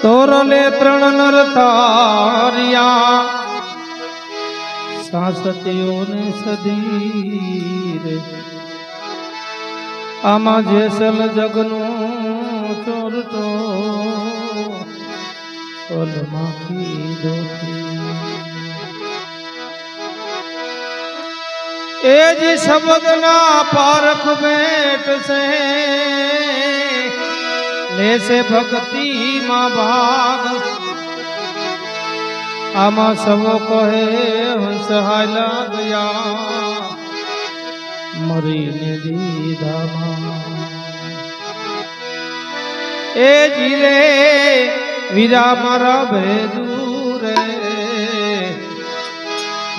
तोरले त्रण नर तारिया सासतियों ने सदीर आमा जेसल जगनो चोरटो ओलमा की दोती ए जी शब्द ना पारख भेंट से ले से भक्ति माँ भाग आमा सबो कहे हंस हायला गया मरी ने दीदा ए जीरे वीरा मारा भेदूर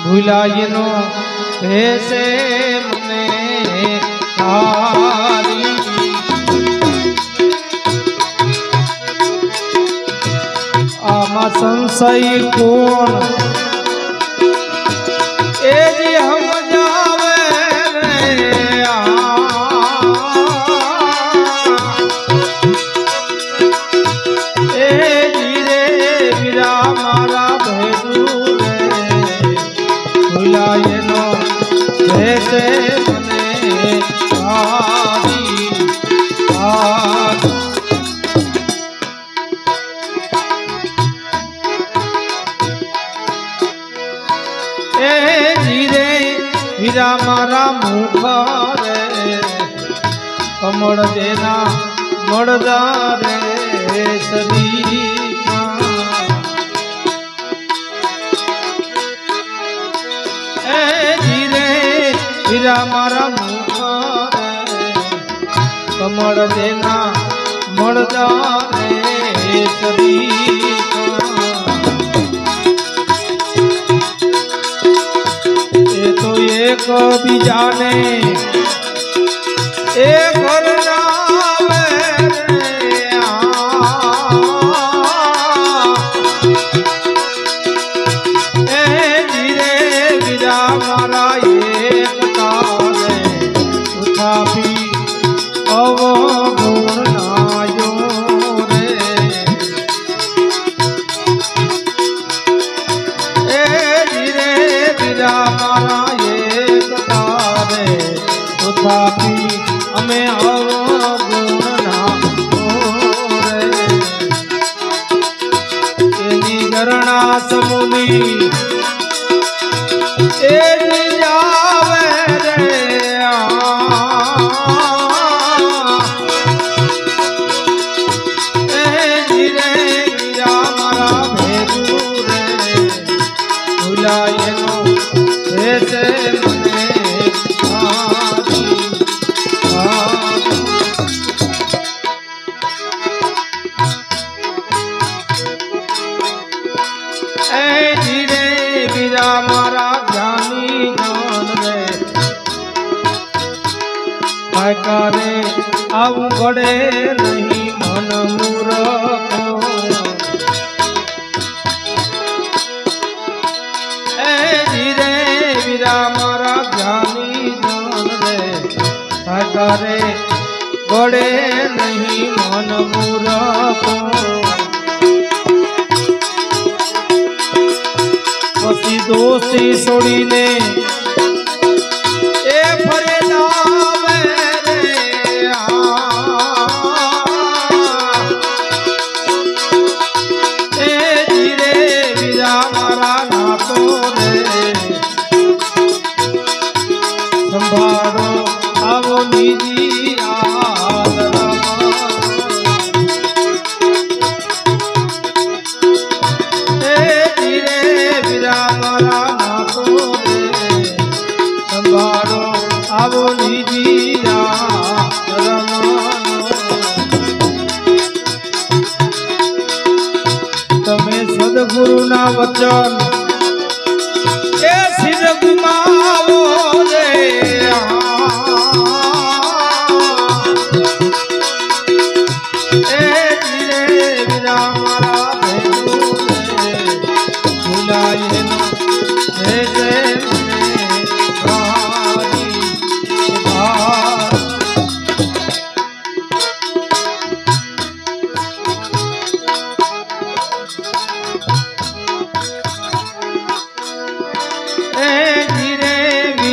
भूलाए नो भेसे मने तारी आमा संशय कोण ए जी हम जावे रे ए जी रे वीरा मारा भेदूर भुलाए नो भेसे मने तारी हीरा मारा मुख रे कमल देना मड़दा रे सदी धीरे हीरा मारा मुख रे कमल देना मड़दा रे सदी एक भी जाने एक धीरे विदा मारा एक तारे उठापी अवगुण नायो रे धीरे विदा मारा हमें अवगुण ना रे गरणा समुनि जावे रे धीरे गिरा मारा भेदू रे भुलाए नो भेसे मने धीरे वीरा मारा ज्ञानी ज्ञान रे करे आऊ गड़े नहीं मन मूर्ख धीरे वीरा मारा ज्ञानी ज्ञान रे करे गड़े नहीं मन मूर्ख दोस्ती छोड़ी ने ए फरेदा रे धीरे वीरा मारा नातो रे संभारो आवो निजी आवो निजिया तमे सदगुरु ना वचन ए सिर गुमावो रे धीरे वीरा मारा भेदू रे भुलाए नो भेसे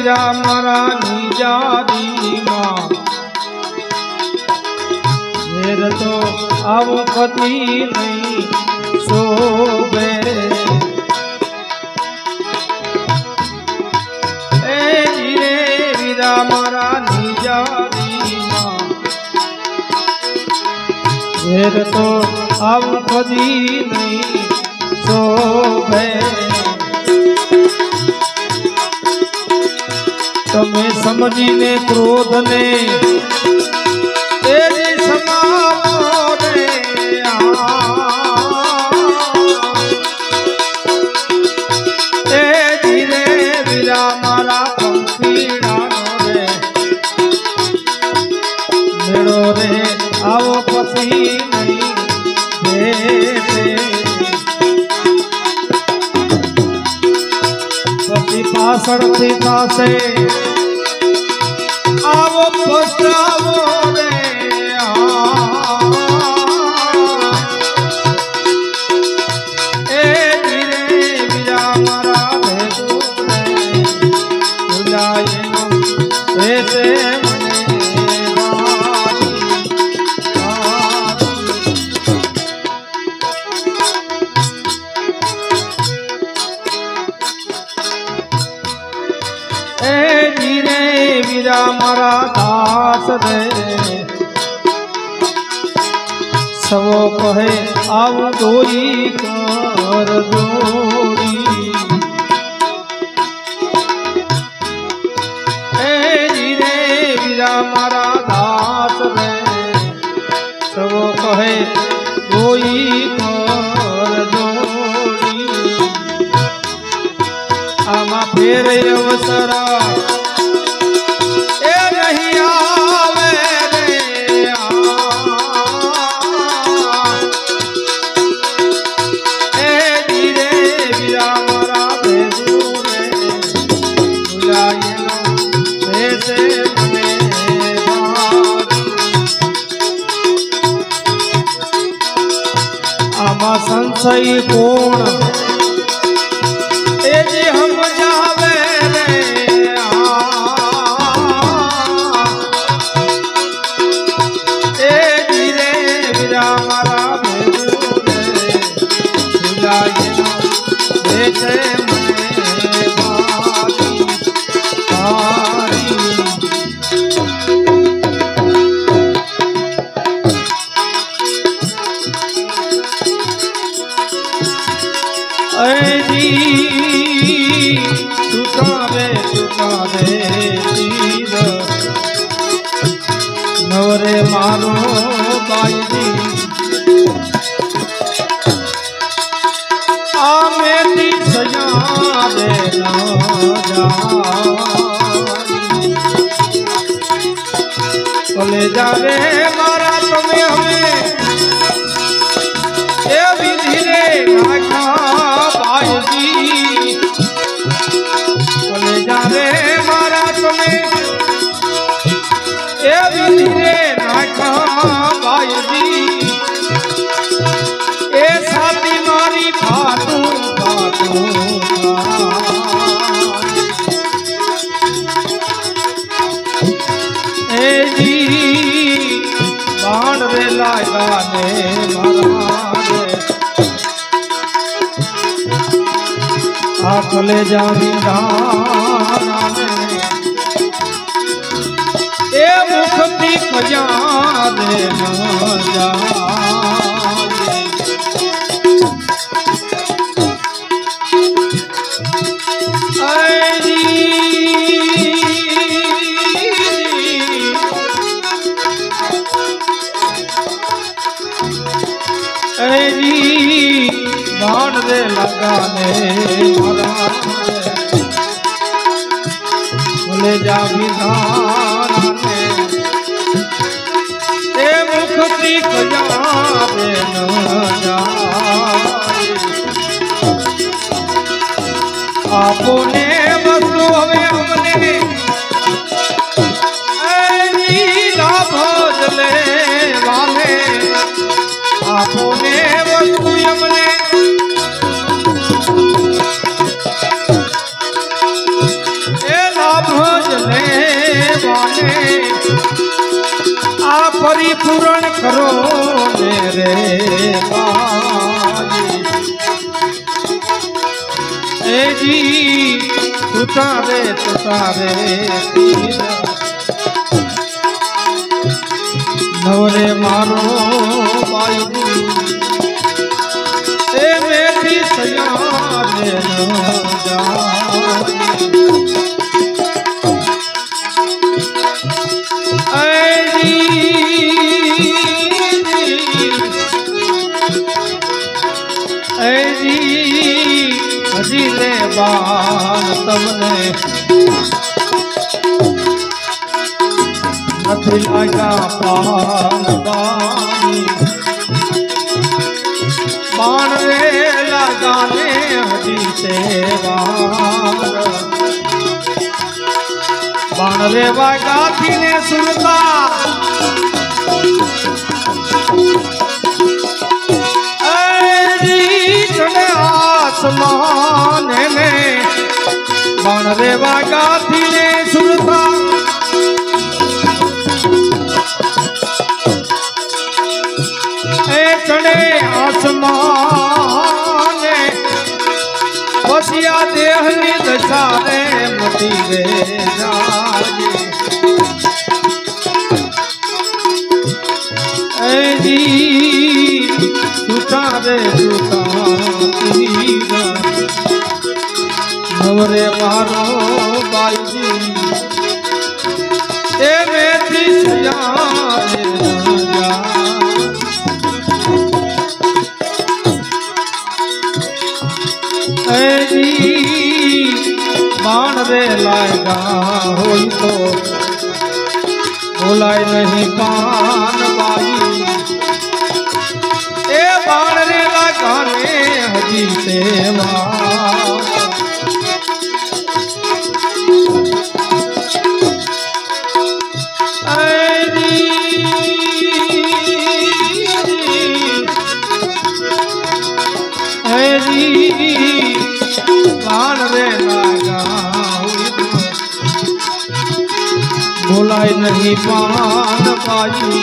વીરા મારા નિજારીમાં ઘેર તો આવું કદી નહીં શોભે એ ધીરે વીરા મારા નિજારીમાં ઘેર તો આવું કદી નહીં શોભે તમે સમજીને ક્રોધને તેજી સમાવો રે એ ધીરે વીરા મારા પંખીડાનો રે મેળો રે આવો પછી નહીં પછી પાછળથી પાસે આવો પસ્તાવો રે એ ધીરે વીરા મારા ભેદુને ભૂલાય રહેશે મારા દાસ રે સવો કહે આવું દોરી કર દોડી એ ધીરે વીરા મારા દાસ રે સવો કહે દોરી કર દોડી આમાં ફેર અવસરા संशय कोण ए जी हम जावे रे ए धीरे वीरा मारा भेदूरे भुलाए न देते मने भारी चुकावे तीर नवरे मारो बाई आमेती सजा दे न चले जावे मारा तुम्हें हमें ए विधि रे राखा बाई रे मारा तुम्हें ए विधि रे नाखा भाई जी ए साथी मारी फाटू फाटू ए जी बाण रे लागा ने मारा आखले जावी ए मुक्ति कजा दे न जा बाण रे लगाने बोले जा विधाने ए मुक्ति कजा दे न जाए आपने वस्तु हमें हमने भोजले वाले आपने वस्तु हमने बाजी ए जी तुतारे नवरे मारो बाजी ए मेरी सयाने न जाजी हजीले बान तमने નથી લાગ્યા પાન બાની બાણ રે લગાને હજી સેવાર બાણ રે વાગાથી ને સુરતા आसमान ने बाण रे वागाथी ने सुरता ए चढ़े आसमान बसिया देहनी दशा रे मटी रे जागी ए जी सुता रे सुता नवरे मारो बाजी ए मेरी सयाने न जा ए जी बाण रे लाएगा होई तो बोलाए नहीं पान बाजी ए बाण रे लगाने हजी सेवा बाण रे लागा बोलाए नहीं पान बाजी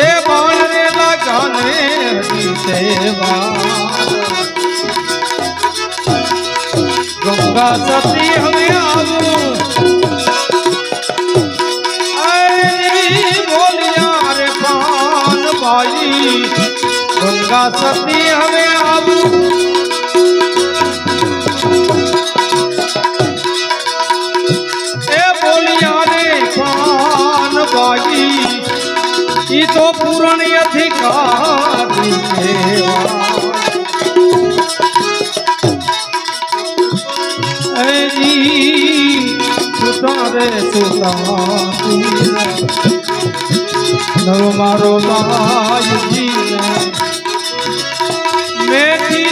ए बाण रे लगाने हरी सेवा गंगा सती हमें आगू बोलिया रे पान बाजी गंगा सती हमें आबू ए बोलिया रे पान बाजी ई तो पूर्ण अधिकारी ए जी सुता रे सुता नव मारो बाई जी मेरी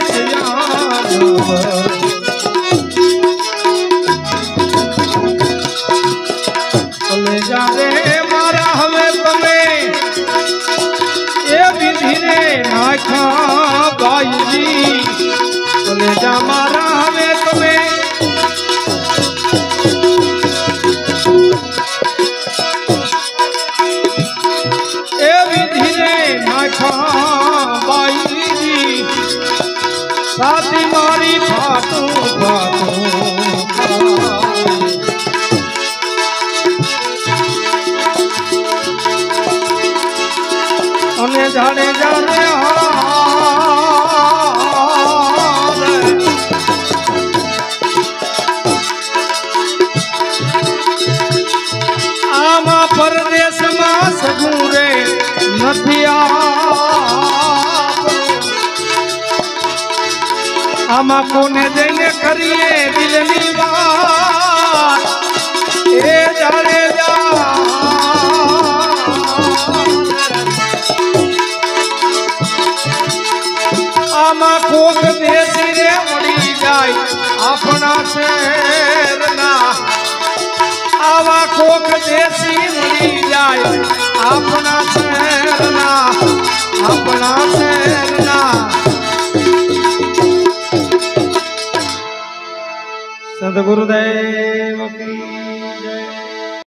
चले जा रे मारा हमें तमे ये विधि रे नाखा बाई जी चले जा मारा हमें तमे ये विधि रे नाखा बाई जी साथी मारी फाटू फाटू अने जाने जाने आमा परदेश में सगुरे नथिया आमा कोने देने करिए दिलनी बात ए जाने जा आमा कोक देसी रे मड़ी जाए अपना शेरना आवा कोक देसी मड़ी जाए अपना शेरना अपना शेरना सद्गुरुदेव की जय।